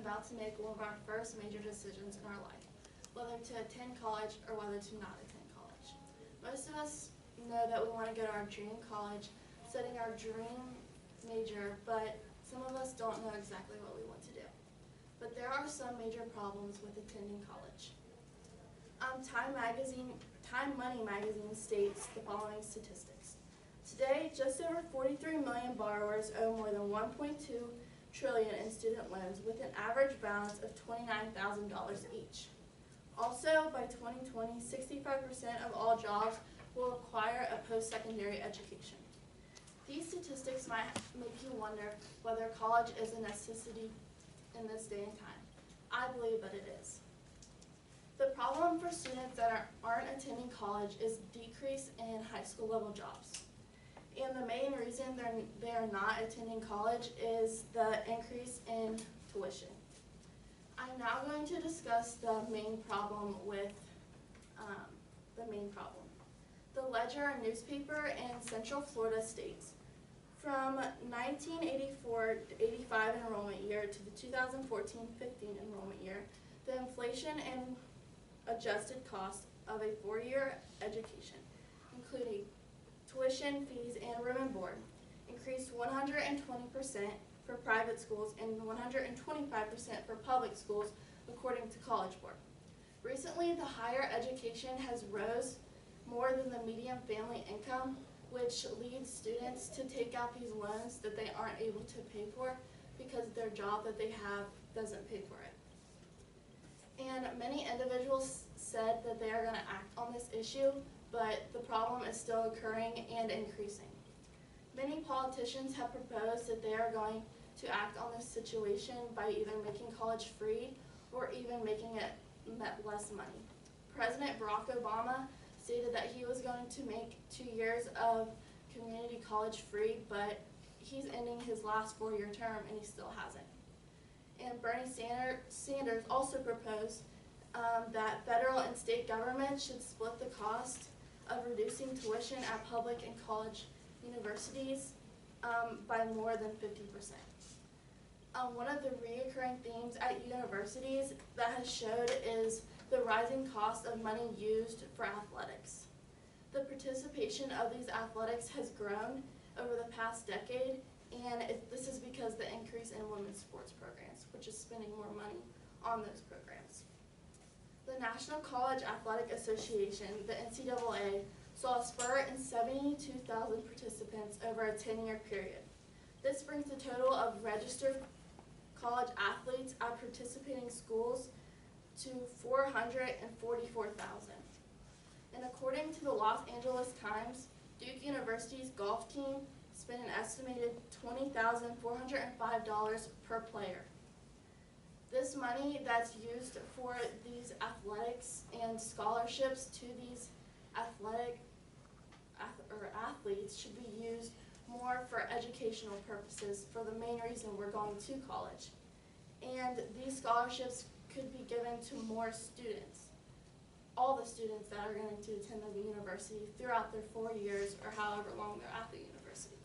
about to make one of our first major decisions in our life, whether to attend college or whether to not attend college. Most of us know that we want to go to our dream college, studying our dream major, but some of us don't know exactly what we want to do. But there are some major problems with attending college. Time Money magazine states the following statistics. Today, just over 43 million borrowers owe more than $1.2 trillion in student loans with an average balance of $29,000 each. Also, by 2020, 65% of all jobs will require a post-secondary education. These statistics might make you wonder whether college is a necessity in this day and time. I believe that it is. The problem for students that aren't attending college is decrease in high school level jobs. And the main reason they are not attending college is the increase in tuition. I'm now going to discuss the main problem with The Ledger newspaper in Central Florida states, from 1984 to 85 enrollment year to the 2014-15 enrollment year, the inflation and adjusted cost of a four-year education, including tuition, fees, and room and board, increased 120% for private schools and 125% for public schools, according to College Board. Recently, the higher education has rose more than the median family income, which leads students to take out these loans that they aren't able to pay for because their job that they have doesn't pay for it. And many individuals said that they are going to act on this issue, but the problem is still occurring and increasing. Many politicians have proposed that they are going to act on this situation by either making college free or even making it less money. President Barack Obama stated that he was going to make 2 years of community college free, but he's ending his last four-year term and he still hasn't. And Bernie Sanders also proposed that federal and state governments should split the cost of reducing tuition at public and college universities by more than 50%. One of the recurring themes at universities that has showed is the rising cost of money used for athletics. The participation of these athletics has grown over the past decade, and this is because the increase in women's sports programs, which is spending more money on those programs. The National College Athletic Association, the NCAA, saw a spurt in 72,000 participants over a 10-year period. This brings the total of registered college athletes at participating schools to 444,000. And according to the Los Angeles Times, Duke University's golf team spent an estimated $20,405 per player. This money that's used for these athletics and scholarships to these athletes should be used more for educational purposes, for the main reason we're going to college. And these scholarships could be given to more students, all the students that are going to attend the university throughout their 4 years or however long they're at the university.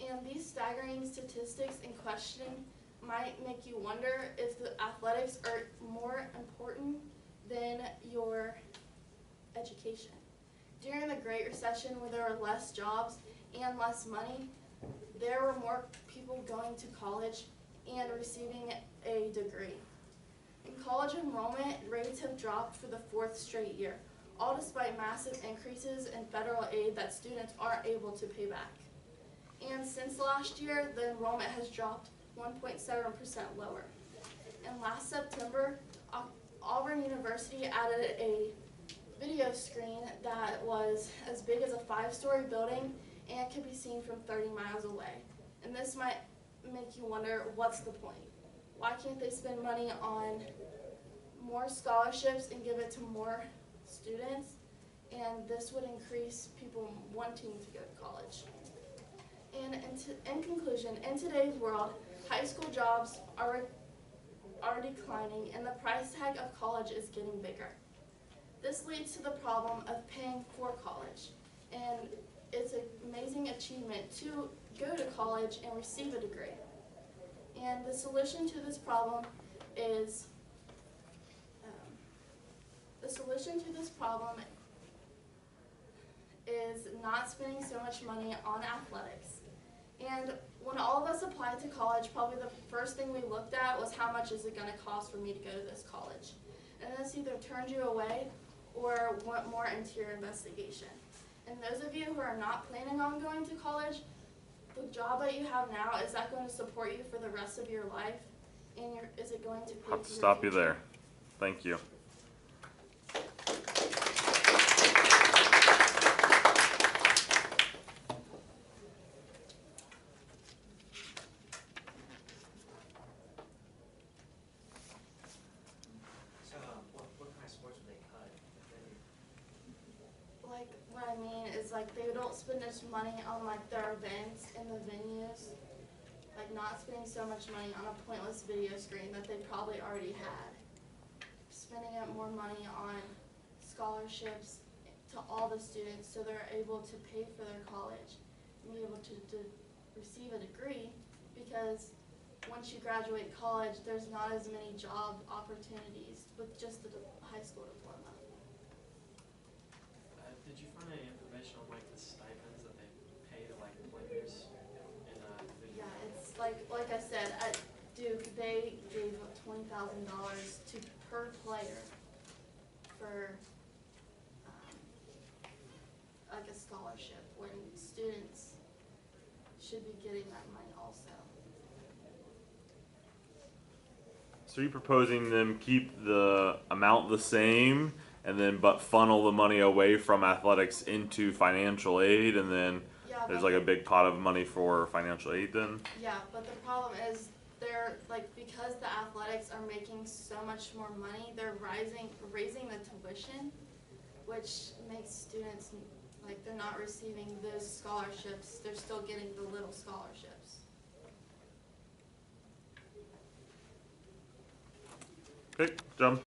And these staggering statistics and questioning might make you wonder if the athletics are more important than your education. During the Great Recession, where there were less jobs and less money, there were more people going to college and receiving a degree. In college enrollment, rates have dropped for the 4th straight year, all despite massive increases in federal aid that students aren't able to pay back. And since last year, the enrollment has dropped 1.7% lower. And last September, Auburn University added a video screen that was as big as a 5-story building and could be seen from 30 miles away. And this might make you wonder, what's the point? Why can't they spend money on more scholarships and give it to more students? And this would increase people wanting to go to college. And in conclusion, in today's world, high school jobs are declining and the price tag of college is getting bigger. This leads to the problem of paying for college, and it's an amazing achievement to go to college and receive a degree. And the solution to this problem is not spending so much money on athletics. And when all of us applied to college, probably the first thing we looked at was how much is it going to cost for me to go to this college. And this either turned you away or went more into your investigation. And those of you who are not planning on going to college, the job that you have now, is that going to support you for the rest of your life? And is it going to pay for your Have to stop you future? there. Thank you. What kind of sports would they cut? Like, what I mean is, like, they don't spend as money on, like, their events and the venues. Like, not spending so much money on a pointless video screen that they probably already had. Spending up more money on scholarships to all the students so they're able to pay for their college and be able to receive a degree, because once you graduate college, there's not as many job opportunities with just the high school diploma. Did you find any information on like the stipends that they pay to like players? Yeah, it's like I said, at Duke, they gave $20,000 per player for like a scholarship, when students should be getting that money also. So you're proposing them keep the amount the same, and then but funnel the money away from athletics into financial aid, and then Yeah, there's but like a big pot of money for financial aid then? yeah, but the problem is they're like, because the athletics are making so much more money, they're raising the tuition, which makes students, like, they're not receiving those scholarships. They're still getting the little scholarships. Okay, John.